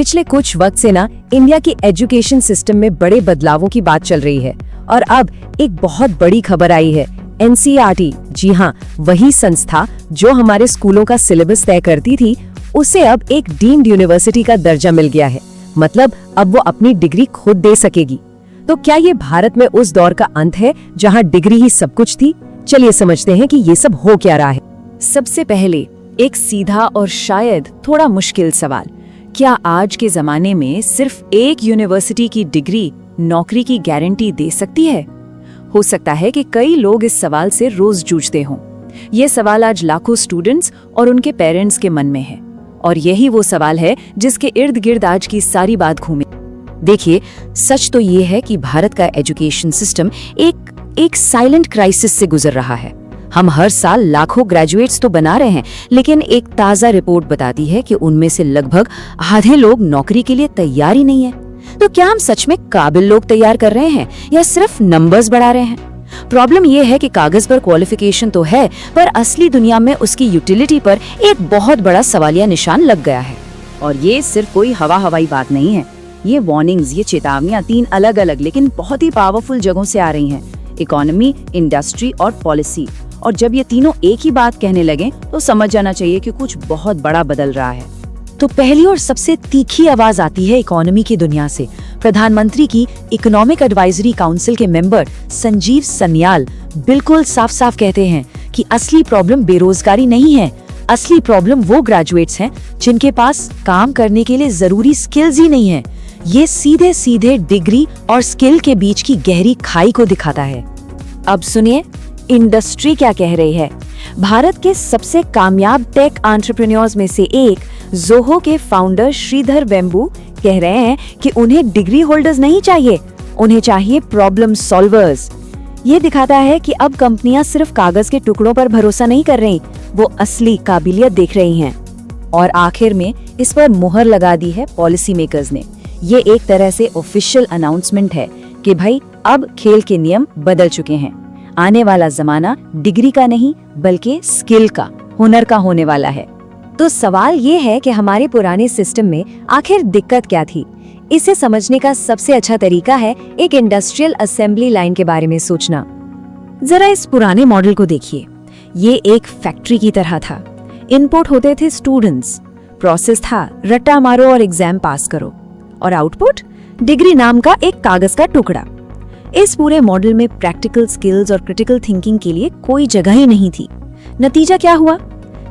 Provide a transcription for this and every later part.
पिछले कुछ वक्त से ना इंडिया की एजुकेशन सिस्टम में बड़े बदलावों की बात चल रही है और अब एक बहुत बड़ी खबर आई है। एनसीईआरटी, जी हाँ, वही संस्था जो हमारे स्कूलों का सिलेबस तय करती थी, उसे अब एक डीम्ड यूनिवर्सिटी का दर्जा मिल गया है। मतलब अब वो अपनी डिग्री खुद दे सकेगी। तो क्या ये भारत में उस दौर का अंत है जहाँ डिग्री ही सब कुछ थी? चलिए समझते हैं कि ये सब हो क्या रहा है। सबसे पहले एक सीधा और शायद थोड़ा मुश्किल सवाल, क्या आज के जमाने में सिर्फ एक यूनिवर्सिटी की डिग्री नौकरी की गारंटी दे सकती है? हो सकता है कि कई लोग इस सवाल से रोज जूझते हों। यह सवाल आज लाखों स्टूडेंट्स और उनके पेरेंट्स के मन में है और यही वो सवाल है जिसके इर्द गिर्द आज की सारी बात घूमे। देखिए, सच तो ये है कि भारत का एजुकेशन सिस्टम एक साइलेंट क्राइसिस से गुजर रहा है। हम हर साल लाखों ग्रेजुएट्स तो बना रहे हैं, लेकिन एक ताजा रिपोर्ट बताती है कि उनमें से लगभग आधे लोग नौकरी के लिए तैयार ही नहीं है। तो क्या हम सच में काबिल लोग तैयार कर रहे हैं या सिर्फ नंबर्स बढ़ा रहे हैं? प्रॉब्लम यह है कि कागज पर क्वालिफिकेशन तो है, पर असली दुनिया में उसकी यूटिलिटी पर एक बहुत बड़ा सवालिया निशान लग गया है। और ये सिर्फ कोई हवाई बात नहीं है। ये वार्निंग्स, ये चेतावनियां 3 अलग अलग लेकिन बहुत ही पावरफुल जगहों से आ रही हैं। इकोनॉमी, इंडस्ट्री और पॉलिसी। और जब ये तीनों एक ही बात कहने लगे तो समझ जाना चाहिए कि कुछ बहुत बड़ा बदल रहा है। तो पहली और सबसे तीखी आवाज आती है इकोनॉमी की दुनिया से। प्रधानमंत्री की इकोनॉमिक एडवाइजरी काउंसिल के मेंबर संजीव सन्याल बिल्कुल साफ साफ कहते हैं कि असली प्रॉब्लम बेरोजगारी नहीं है, असली प्रॉब्लम वो ग्रेजुएट्स हैं जिनके पास काम करने के लिए जरूरी स्किल्स ही नहीं है। ये सीधे सीधे डिग्री और स्किल के बीच की गहरी खाई को दिखाता है। अब सुनिए इंडस्ट्री क्या कह रही है। भारत के सबसे कामयाब टेक एंटरप्रेन्योर्स में से एक जोहो के फाउंडर श्रीधर वेम्बू कह रहे हैं कि उन्हें डिग्री होल्डर्स नहीं चाहिए, उन्हें चाहिए प्रॉब्लम सॉल्वर्स। ये दिखाता है कि अब कंपनियां सिर्फ कागज के टुकड़ों पर भरोसा नहीं कर रही, वो असली काबिलियत देख रही हैं। और आखिर में इस पर मुहर लगा दी है पॉलिसी मेकर्स ने। ये एक तरह से ऑफिशियल अनाउंसमेंट है कि भाई अब खेल के नियम बदल चुके हैं। आने वाला जमाना डिग्री का नहीं बल्कि स्किल का, हुनर का होने वाला है। तो सवाल ये है कि हमारे पुराने सिस्टम में आखिर दिक्कत क्या थी? इसे समझने का सबसे अच्छा तरीका है एक इंडस्ट्रियल असेंबली लाइन के बारे में सोचना। जरा इस पुराने मॉडल को देखिए। ये एक फैक्ट्री की तरह था। इनपुट होते थे स्टूडेंट्स, प्रोसेस था रट्टा मारो और एग्जाम पास करो, और आउटपुट डिग्री नाम का एक कागज का टुकड़ा। इस पूरे मॉडल में प्रैक्टिकल स्किल्स और क्रिटिकल थिंकिंग के लिए कोई जगह ही नहीं थी। नतीजा क्या हुआ?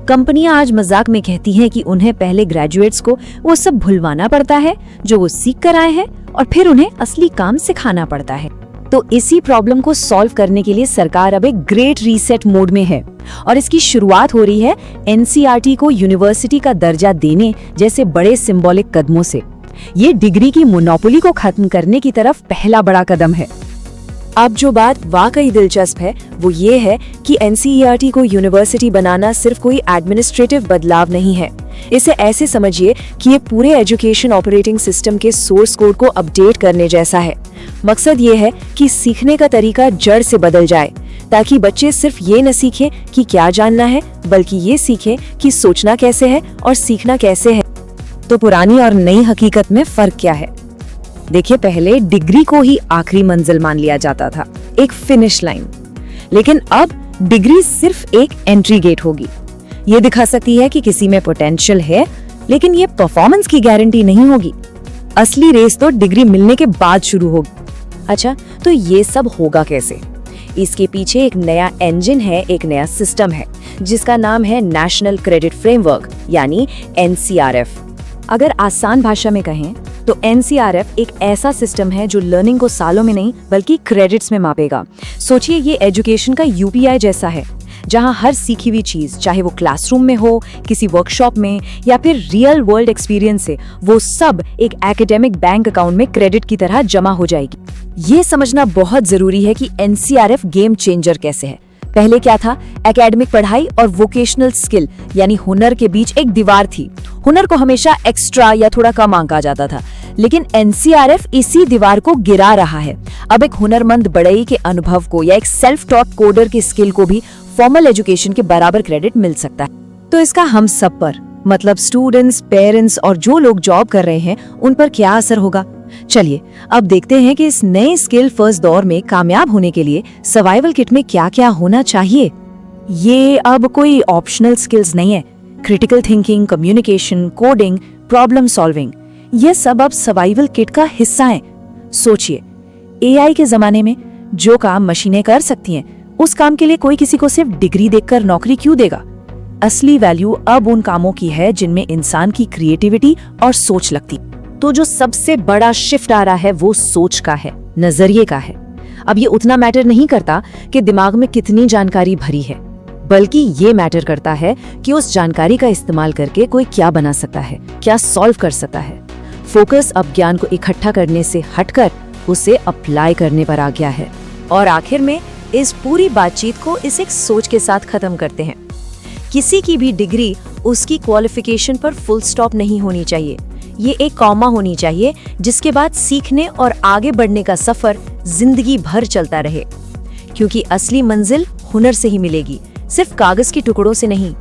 कंपनियां आज मजाक में कहती हैं कि उन्हें पहले ग्रेजुएट्स को वो सब भुलवाना पड़ता है जो वो सीख कर आए हैं और फिर उन्हें असली काम सिखाना पड़ता है। तो इसी प्रॉब्लम को सॉल्व करने के लिए सरकार अब एक ग्रेट रीसेट मोड में है और इसकी शुरुआत हो रही है एनसीईआरटी को यूनिवर्सिटी का दर्जा देने जैसे बड़े सिंबॉलिक कदमों से। ये डिग्री की मोनोपोली को खत्म करने की तरफ पहला बड़ा कदम है। अब जो बात वाकई दिलचस्प है वो ये है कि एनसीईआरटी को यूनिवर्सिटी बनाना सिर्फ कोई एडमिनिस्ट्रेटिव बदलाव नहीं है। इसे ऐसे समझिए कि ये पूरे एजुकेशन ऑपरेटिंग सिस्टम के सोर्स कोड को अपडेट करने जैसा है। मकसद ये है कि सीखने का तरीका जड़ से बदल जाए, ताकि बच्चे सिर्फ ये न सीखें कि क्या जानना है, बल्कि ये सीखें कि सोचना कैसे है और सीखना कैसे है। तो पुरानी और नई हकीकत में फर्क क्या है? देखिए, पहले डिग्री को ही आखिरी मंजिल मान लिया जाता था, एक फिनिश लाइन। लेकिन अब डिग्री सिर्फ एक एंट्री गेट होगी। ये दिखा सकती है कि किसी में पोटेंशियल है, लेकिन ये परफॉर्मेंस की गारंटी नहीं होगी। असली रेस तो डिग्री मिलने के बाद शुरू होगी। अच्छा, तो ये सब होगा कैसे? इसके पीछे एक नया इंजन है, एक नया सिस्टम है जिसका नाम है नेशनल क्रेडिट फ्रेमवर्क यानी एनसीआरएफ। अगर आसान भाषा में कहें तो एनसीआरएफ एक ऐसा सिस्टम है जो लर्निंग को सालों में नहीं बल्कि क्रेडिट्स में मापेगा। सोचिए, ये एजुकेशन का यूपीआई जैसा है, जहां हर सीखी हुई चीज, चाहे वो क्लासरूम में हो, किसी वर्कशॉप में या फिर रियल वर्ल्ड एक्सपीरियंस से, वो सब एक एकेडमिक बैंक अकाउंट में क्रेडिट की तरह जमा हो जाएगी। ये समझना बहुत जरूरी है कि एनसीआरएफ गेम चेंजर कैसे है। पहले क्या था? एकेडमिक पढ़ाई और वोकेशनल स्किल यानी हुनर के बीच एक दीवार थी। हुनर को हमेशा एक्स्ट्रा या थोड़ा कम आंका जाता था, लेकिन एनसीआरएफ इसी दीवार को गिरा रहा है। अब एक हुनरमंद बढ़ई के अनुभव को या एक सेल्फ टॉट कोडर की स्किल को भी फॉर्मल एजुकेशन के बराबर क्रेडिट मिल सकता है। तो इसका हम सब पर मतलब स्टूडेंट्स, पेरेंट्स और जो लोग जॉब कर रहे हैं उन पर क्या असर होगा। चलिए अब देखते हैं कि इस नए स्किल फर्स्ट दौर में कामयाब होने के लिए सर्वाइवल किट में क्या-क्या होना चाहिए। ये अब कोई ऑप्शनल स्किल्स नहीं है। Critical thinking, communication, coding, problem solving, ये सब अब सर्वाइवल किट का हिस्सा है। सोचिए, एआई के जमाने में जो काम मशीनें कर सकती हैं, उस काम के लिए कोई किसी को सिर्फ डिग्री देखकर नौकरी क्यों देगा। असली वैल्यू अब उन कामों की है जिनमें इंसान की क्रिएटिविटी और सोच लगती। तो जो सबसे बड़ा शिफ्ट आ रहा है वो सोच का है, नजरिए का है। अब ये उतना मैटर नहीं करता कि दिमाग में कितनी जानकारी भरी है, बल्कि ये मैटर करता है कि उस जानकारी का इस्तेमाल करके कोई क्या बना सकता है, क्या सॉल्व कर सकता है। फोकस अब ज्ञान को इकट्ठा करने से हटकर उसे अप्लाई करने पर आ गया है। और आखिर में इस पूरी बातचीत को इस एक सोच के साथ खत्म करते हैं। किसी की भी डिग्री उसकी क्वालिफिकेशन पर फुल स्टॉप नहीं होनी चाहिए। ये एक कॉमा होनी चाहिए जिसके बाद सीखने और आगे बढ़ने का सफर जिंदगी भर चलता रहे। क्योंकि असली मंजिल हुनर से ही मिलेगी, सिर्फ कागज के टुकड़ों से नहीं।